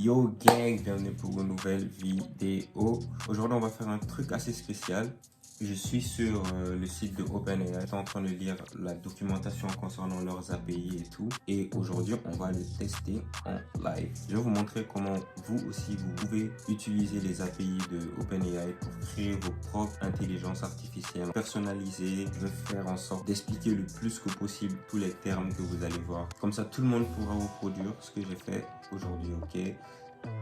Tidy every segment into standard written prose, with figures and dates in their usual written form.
Yo gang, bienvenue pour une nouvelle vidéo. Aujourd'hui on va faire un truc assez spécial. Je suis sur le site de OpenAI, je suis en train de lire la documentation concernant leurs API et tout. Et aujourd'hui on va le tester en live. Je vais vous montrer comment vous aussi vous pouvez utiliser les API de OpenAI pour créer vos propres intelligences artificielles personnalisées. Je vais faire en sorte d'expliquer le plus que possible tous les termes que vous allez voir. Comme ça tout le monde pourra reproduire ce que j'ai fait aujourd'hui, ok?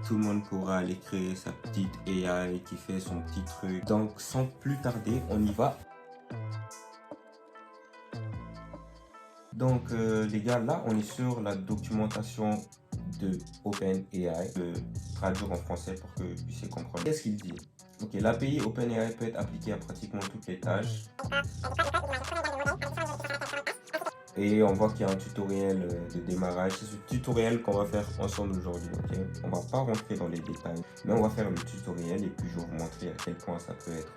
Tout le monde pourra aller créer sa petite AI qui fait son petit truc. Donc sans plus tarder, on y va. Donc les gars, là on est sur la documentation de OpenAI. Je vais traduire en français pour que vous puissiez comprendre. Qu'est-ce qu'il dit? Ok, l'API OpenAI peut être appliquée à pratiquement toutes les tâches. Et on voit qu'il y a un tutoriel de démarrage. C'est ce tutoriel qu'on va faire ensemble aujourd'hui, ok? On va pas rentrer dans les détails, mais on va faire le tutoriel et puis je vais vous montrer à quel point ça peut être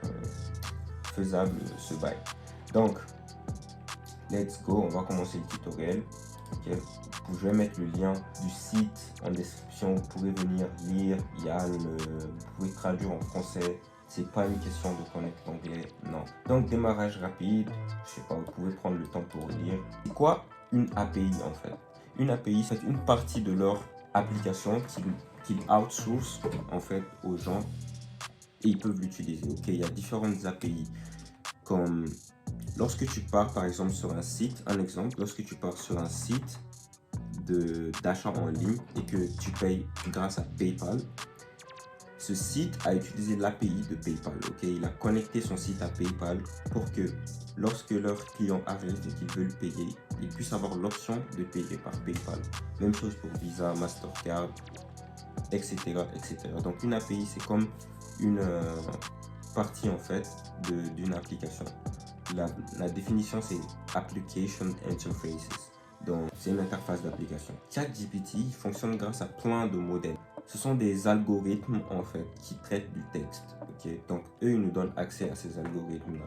faisable ce bail. Donc, let's go, on va commencer le tutoriel, ok? Je vais mettre le lien du site en description, vous pouvez venir lire, vous pouvez traduire en français. C'est pas une question de connaître l'anglais, non. Donc démarrage rapide, je sais pas, vous pouvez prendre le temps pour lire. C'est quoi une API en fait? Une API, c'est une partie de leur application qu'ils outsourcent en fait aux gens et ils peuvent l'utiliser. Ok, il y a différentes API comme lorsque tu pars par exemple sur un site, un exemple, lorsque tu pars sur un site d'achat en ligne et que tu payes grâce à PayPal. Ce site a utilisé l'API de PayPal, ok? Il a connecté son site à PayPal pour que lorsque leurs clients arrivent et qu'ils veulent payer, ils puissent avoir l'option de payer par PayPal. Même chose pour Visa, Mastercard, etc. etc. Donc une API, c'est comme une partie en fait d'une application. La définition, c'est Application Interfaces. Donc, c'est une interface d'application. ChatGPT fonctionne grâce à plein de modèles. Ce sont des algorithmes, en fait, qui traitent du texte. Okay? Donc, eux, ils nous donnent accès à ces algorithmes-là.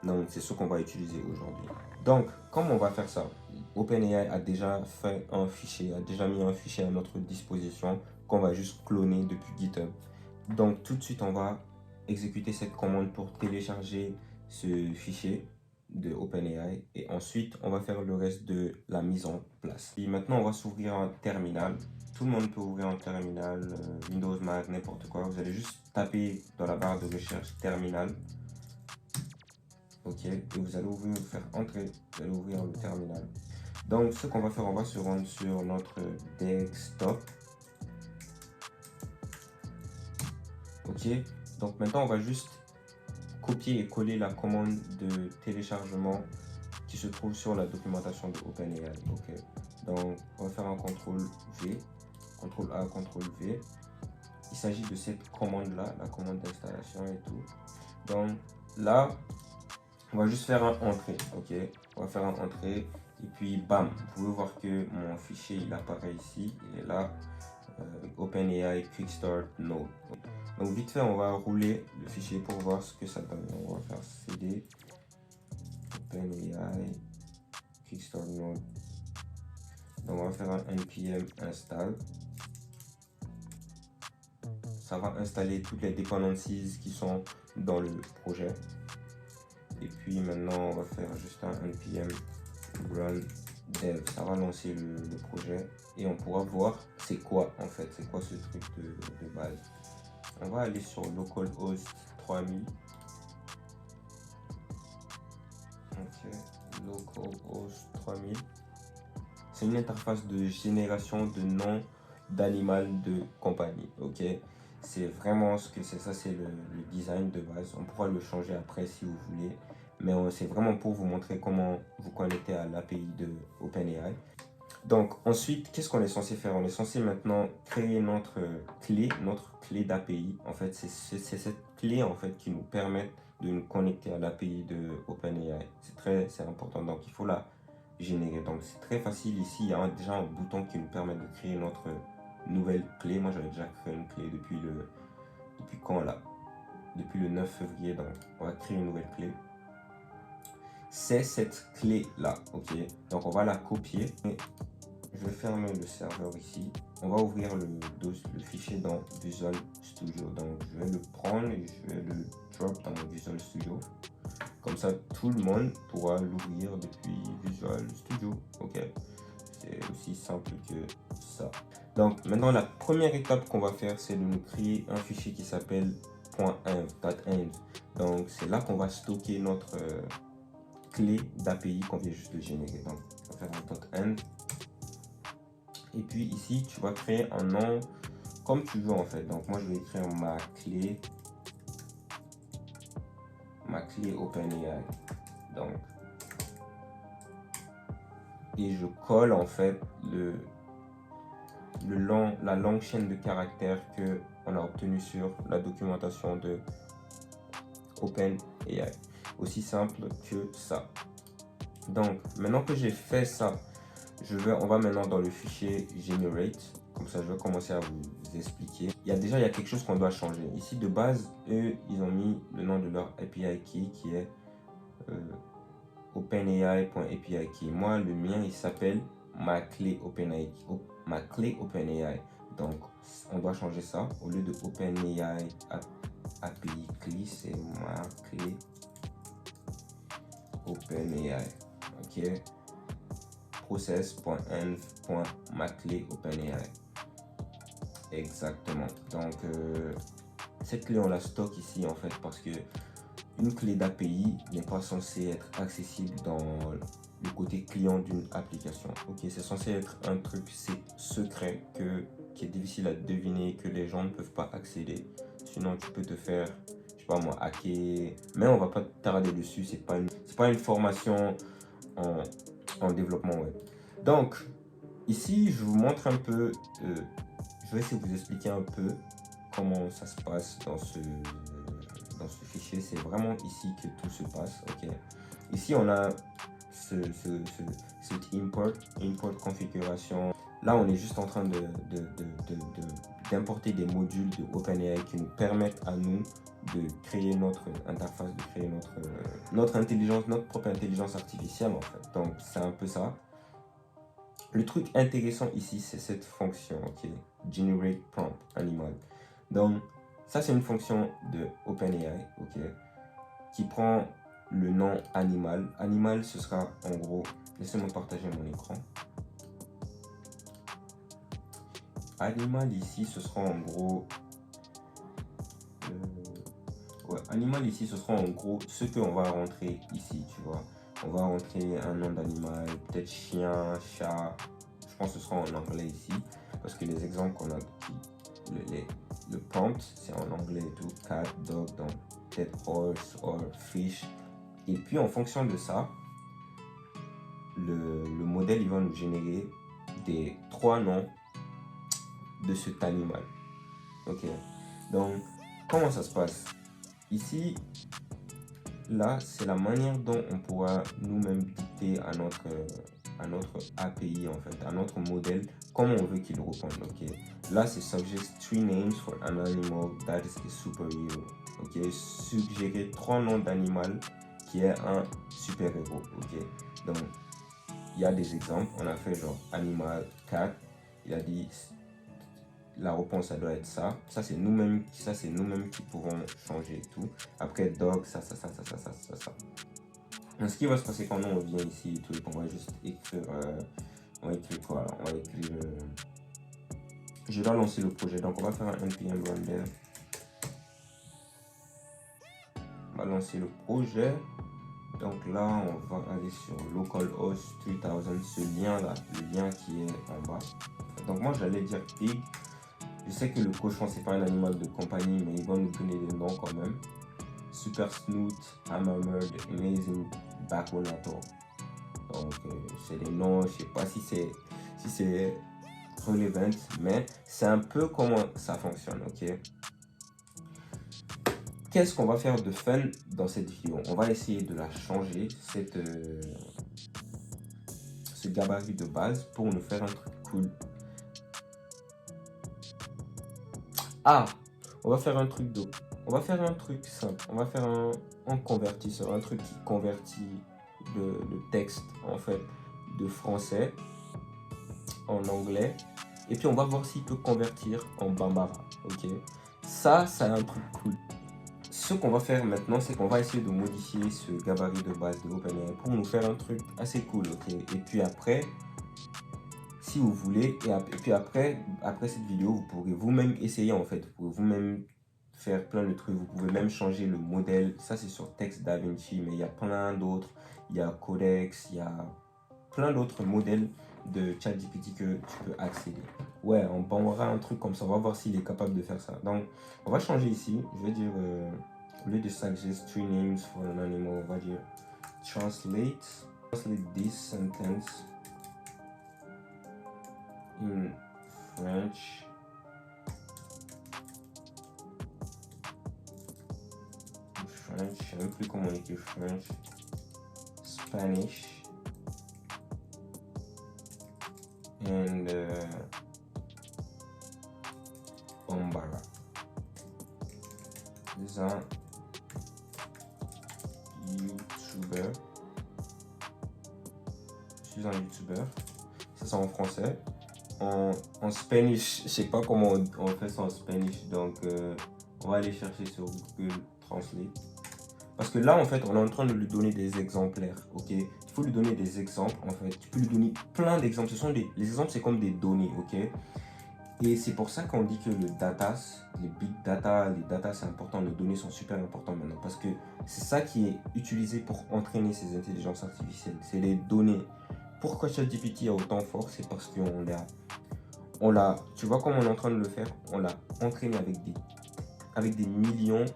Donc, c'est ce qu'on va utiliser aujourd'hui. Donc, comment on va faire ça? OpenAI a déjà fait un fichier, a déjà mis un fichier à notre disposition qu'on va juste cloner depuis GitHub. Donc, tout de suite, on va exécuter cette commande pour télécharger ce fichier de OpenAI et ensuite on va faire le reste de la mise en place. Et maintenant on va s'ouvrir un terminal. Tout le monde peut ouvrir un terminal, Windows, Mac, n'importe quoi. Vous allez juste taper dans la barre de recherche terminal. Ok, et vous allez faire entrer, vous allez ouvrir le terminal. Donc ce qu'on va faire, on va se rendre sur notre desktop. Ok, donc maintenant on va juste copier et coller la commande de téléchargement qui se trouve sur la documentation de OpenAI. Ok, donc on va faire un CTRL V, CTRL A, CTRL V. Il s'agit de cette commande là, la commande d'installation et tout. Donc là, on va juste faire un entrée. Ok, on va faire un entrée et puis bam, vous pouvez voir que mon fichier il apparaît ici, il est là. OpenAI Quick Start Node. Donc vite fait, on va rouler le fichier pour voir ce que ça donne. On va faire cd OpenAI Quick Start Node. Donc on va faire un npm install. Ça va installer toutes les dependencies qui sont dans le projet. Et puis maintenant, on va faire juste un npm run dev. Ça va lancer le projet et on pourra voir c'est quoi en fait, c'est quoi ce truc de base. On va aller sur localhost 3000. Ok, localhost 3000. C'est une interface de génération de nom d'animal de compagnie. Ok, c'est vraiment ce que c'est. Ça, c'est le design de base. On pourra le changer après si vous voulez. Mais c'est vraiment pour vous montrer comment vous connecter à l'API de OpenAI. Donc ensuite, qu'est-ce qu'on est censé faire? On est censé maintenant créer notre clé d'API. En fait, c'est cette clé en fait qui nous permet de nous connecter à l'API de OpenAI. C'est important. Donc il faut la générer. Donc c'est très facile ici. Il y a déjà un bouton qui nous permet de créer notre nouvelle clé. Moi, j'avais déjà créé une clé depuis quand là? Depuis le 9 février. Donc on va créer une nouvelle clé. C'est cette clé là, ok? Donc on va la copier. Je vais fermer le serveur ici. On va ouvrir le fichier fichier dans Visual Studio. Donc je vais le prendre et je vais le drop dans Visual Studio. Comme ça, tout le monde pourra l'ouvrir depuis Visual Studio. Ok, c'est aussi simple que ça. Donc maintenant, la première étape qu'on va faire, c'est de nous créer un fichier qui s'appelle .env. Donc c'est là qu'on va stocker notre clé d'API qu'on vient juste de générer. Donc on va faire un .env. Et puis ici, tu vas créer un nom comme tu veux en fait. Donc moi, je vais écrire ma clé OpenAI. Donc, et je colle en fait la longue chaîne de caractères que on a obtenu sur la documentation de OpenAI. Aussi simple que ça. Donc, maintenant que j'ai fait ça, on va maintenant dans le fichier generate. Comme ça, je vais commencer à vous expliquer. Il y a quelque chose qu'on doit changer. Ici, de base, eux, ils ont mis le nom de leur API key qui est OpenAI.API key. Moi, le mien, il s'appelle ma clé OpenAI. Donc, on doit changer ça. Au lieu de OpenAI API key, c'est ma clé OpenAI. Ok. Process.env.maclé OpenAI. Exactement. Donc, cette clé, on la stocke ici en fait parce que une clé d'API n'est pas censée être accessible dans le côté client d'une application. Ok, c'est censé être un truc secret qui est difficile à deviner, que les gens ne peuvent pas accéder. Sinon, tu peux te faire, je sais pas moi, hacker. Mais on va pas tarder dessus. C'est pas une formation en développement web. Donc, ici, je vous montre un peu, je vais essayer de vous expliquer un peu comment ça se passe dans ce fichier. C'est vraiment ici que tout se passe. Ok. Ici, on a cette import configuration. Là, on est juste en train d'importer des modules de OpenAI qui nous permettent à nous de créer notre interface, de créer notre propre intelligence artificielle en fait. Donc, c'est un peu ça. Le truc intéressant ici, c'est cette fonction, ok, generate prompt animal. Donc, ça, c'est une fonction de OpenAI, ok, qui prend le nom animal. Animal, ce sera en gros, laissez-moi partager mon écran. Animal ici, ce sera en gros, animal ici, ce sera en gros ce qu'on va rentrer ici, tu vois. On va rentrer un nom d'animal, peut-être chien, chat. Je pense que ce sera en anglais ici, parce que les exemples qu'on a, le prompt, c'est en anglais et tout, cat, dog, donc peut-être horse or fish. Et puis en fonction de ça, le modèle, il va nous générer des 3 noms de cet animal. Ok, donc comment ça se passe? Ici, là, c'est la manière dont on pourra nous-mêmes dicter à notre API, en fait, à notre modèle, comment on veut qu'il réponde. Ok, là, c'est suggest 3 names for an animal that is a superhero. Ok, suggérer 3 noms d'animal qui est un super-héros. Ok, donc il y a des exemples. On a fait genre animal, cat. Il a dit la réponse, ça doit être ça. Ça, c'est nous-mêmes qui pouvons changer tout. Après, dog, ça. Donc, ce qui va se passer quand on revient ici et tout, on va juste écrire. On va écrire quoi? On va écrire. Je dois lancer le projet. Donc, on va faire un npm render. On va lancer le projet. Donc là, on va aller sur localhost 3000, ce lien-là, le lien qui est en bas. Donc moi, j'allais dire pig. Je sais que le cochon, c'est pas un animal de compagnie, mais il va nous donner des noms quand même. Super Snoot, Hammered, Amazing Baconator. Donc, c'est des noms, je sais pas si c'est relevant, mais c'est un peu comment ça fonctionne, ok? Qu'est-ce qu'on va faire de fun dans cette vidéo? On va essayer de la changer, ce gabarit de base, pour nous faire un truc cool. Ah, on va faire un truc simple. On va faire un convertisseur, un truc qui convertit le texte en fait de français en anglais Et puis on va voir s'il peut convertir en Bambara. Ok. Ça, c'est un truc cool. Ce qu'on va faire maintenant, c'est qu'on va essayer de modifier ce gabarit de base de OpenAI pour nous faire un truc assez cool. Ok. Et puis après, si vous voulez, et puis après cette vidéo, vous pourrez vous-même essayer en fait. Vous pouvez vous-même faire plein de trucs. Vous pouvez même changer le modèle. Ça, c'est sur Text DaVinci, mais il y a plein d'autres. Il y a Codex, il y a plein d'autres modèles de ChatGPT que tu peux accéder. Ouais, on prendra un truc comme ça. On va voir s'il est capable de faire ça. Donc, on va changer ici. Je vais dire, au lieu de suggest three names for an animal, on va dire translate this sentence in French. French, je ne sais même plus comment on écrit French. Spanish. And Bambara. C'est un YouTuber. Je suis un YouTuber. C'est ça en français. En Spanish, je sais pas comment on fait ça en Spanish, donc on va aller chercher sur Google Translate. Parce que là, en fait, on est en train de lui donner des exemplaires, ok? Il faut lui donner des exemples, en fait. Tu peux lui donner plein d'exemples. Les exemples, c'est comme des données, ok? Et c'est pour ça qu'on dit que le data, les big data, les data, c'est important. Les données sont super importantes maintenant. Parce que c'est ça qui est utilisé pour entraîner ces intelligences artificielles. C'est les données. Pourquoi ChatGPT est autant fort? C'est parce qu'on l'a, tu vois comment on est en train de le faire? On l'a entraîné avec des millions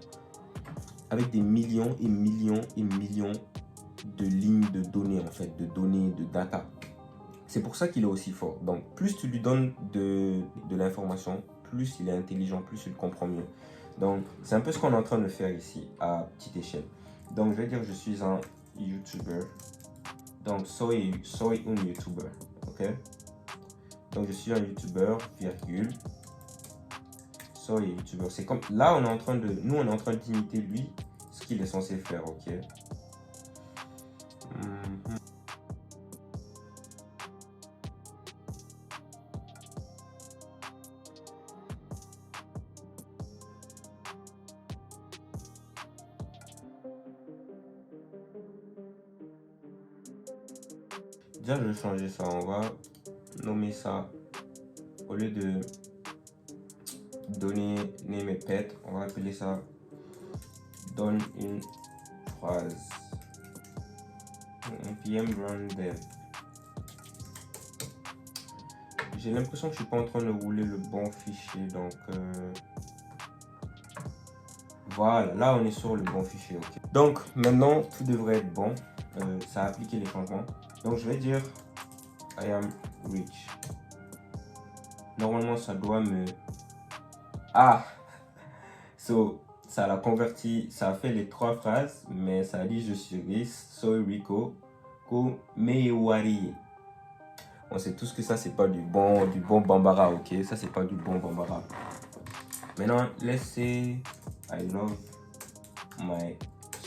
et millions et millions de lignes de données, en fait, de données, de data. C'est pour ça qu'il est aussi fort. Donc, plus tu lui donnes de l'information, plus il est intelligent, plus il comprend mieux. Donc, c'est un peu ce qu'on est en train de faire ici, à petite échelle. Donc, je vais dire, je suis un YouTuber. Donc, soy un YouTuber, ok? Donc, je suis un YouTuber, virgule. Soy YouTuber. C'est comme, là, on est en train d'imiter lui, ce qu'il est censé faire, ok? Déjà, je vais changer ça. On va nommer ça, au lieu de donner name et pet, on va appeler ça donne une phrase. npm run dev. J'ai l'impression que je suis pas en train de rouler le bon fichier, donc voilà, là on est sur le bon fichier. Okay. Donc maintenant tout devrait être bon. Ça a appliqué les changements. Donc je vais dire I am rich. Normalement ça doit me... Ah, so ça l'a converti, ça a fait les trois phrases, mais ça a dit je suis riche, soy rico, ko meiwari. On sait tous que ça c'est pas du bon Bambara, ok? Ça c'est pas du bon Bambara. Maintenant, let's say I love my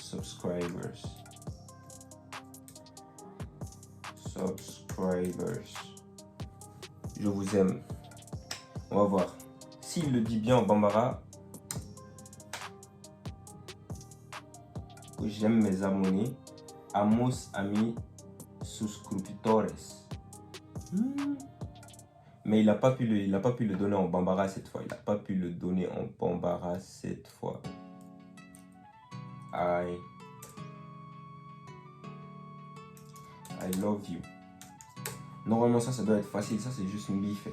subscribers. Je vous aime. On va voir. S'il le dit bien en Bambara, j'aime mes abonnés. Amos ami suscriptores. Mais il n'a pas pu le donner en Bambara cette fois. Il n'a pas pu le donner en Bambara cette fois. I love you. Normalement, ça doit être facile. Ça, c'est juste Mbife.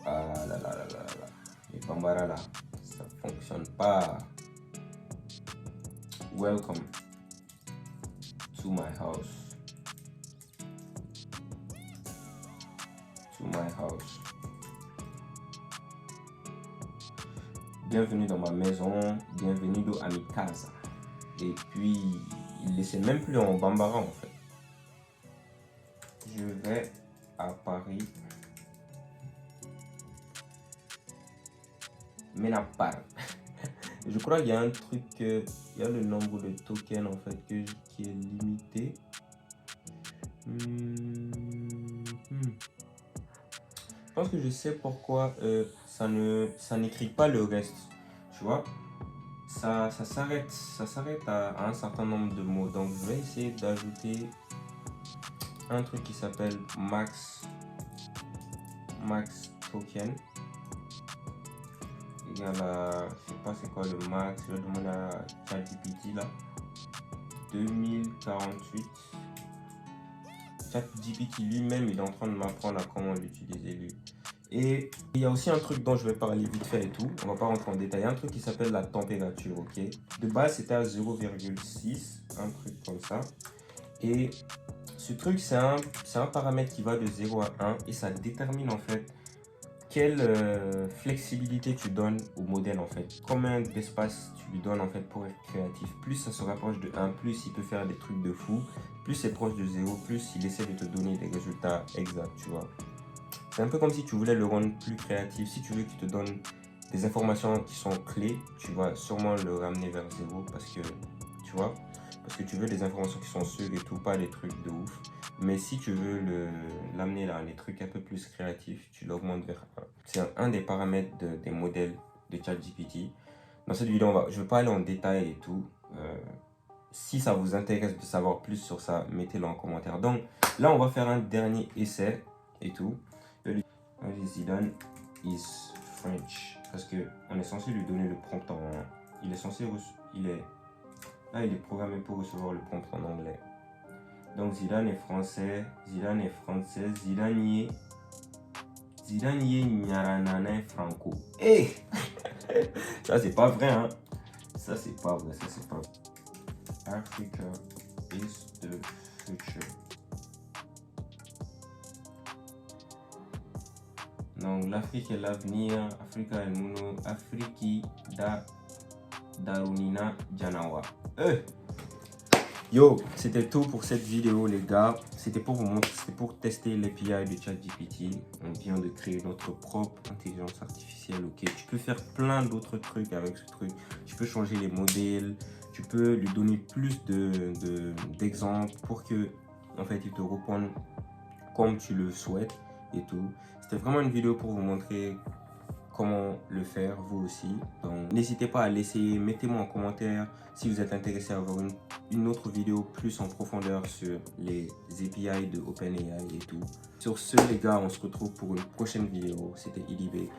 Ah là là là là là. Les Bambara là, ça fonctionne pas. Welcome to my house. Bienvenue dans ma maison, bienvenue à mi casa. Et puis, il laissait même plus en Bambara en fait. Je vais à Paris. Mais n'a pas. Je crois qu'il y a un truc, il y a le nombre de tokens en fait qui est limité. Je pense que je sais pourquoi ça n'écrit pas le reste. Tu vois, ça s'arrête à un certain nombre de mots. Donc, je vais essayer d'ajouter un truc qui s'appelle max token. Égale à, je sais pas c'est quoi le max, je vais demander à ChatGPT là. 2048. ChatGPT lui-même, il est en train de m'apprendre à comment l'utiliser lui. Et il y a aussi un truc dont je vais parler vite fait et tout. On va pas rentrer en détail. Un truc qui s'appelle la température, ok? De base, c'était à 0,6, un truc comme ça. Et ce truc, c'est un paramètre qui va de 0 à 1 et ça détermine en fait quelle flexibilité tu donnes au modèle en fait. Combien d'espace tu lui donnes en fait pour être créatif. Plus ça se rapproche de 1, plus il peut faire des trucs de fou. Plus c'est proche de 0, plus il essaie de te donner des résultats exacts, tu vois. C'est un peu comme si tu voulais le rendre plus créatif. Si tu veux qu'il te donne des informations qui sont clés, tu vas sûrement le ramener vers 0 parce que, tu vois, parce que tu veux des informations qui sont sûres et tout, pas des trucs de ouf. Mais si tu veux l'amener dans les trucs un peu plus créatifs, tu l'augmentes vers 1. C'est un des paramètres des modèles de ChatGPT. Dans cette vidéo, je ne vais pas aller en détail et tout. Si ça vous intéresse de savoir plus sur ça, mettez-le en commentaire. Donc là, on va faire un dernier essai et tout. Zidane is French. Parce qu'on est censé lui donner le prompt en... Il est censé... Là, il est programmé pour recevoir le prompt en anglais. Donc Zidane est français. Zidane est français. Zidane y est Nyaranana Franco. Eh ça, c'est pas vrai, hein. Ça, c'est pas vrai. Ça, c'est pas vrai. Africa is the future. Donc l'Afrique est l'avenir, Africa est Muno, Afriki da Darunina Janawa. Yo, c'était tout pour cette vidéo les gars. C'était pour vous montrer, c'était pour tester l'API de ChatGPT. On vient de créer notre propre intelligence artificielle, ok. Tu peux faire plein d'autres trucs avec ce truc. Tu peux changer les modèles, tu peux lui donner plus d'exemples pour que, en fait, il te réponde comme tu le souhaites et tout. C'était vraiment une vidéo pour vous montrer comment le faire vous aussi. Donc n'hésitez pas à l'essayer, mettez-moi en commentaire si vous êtes intéressé à avoir une autre vidéo plus en profondeur sur les API de OpenAI et tout. Sur ce les gars, on se retrouve pour une prochaine vidéo. C'était IDB.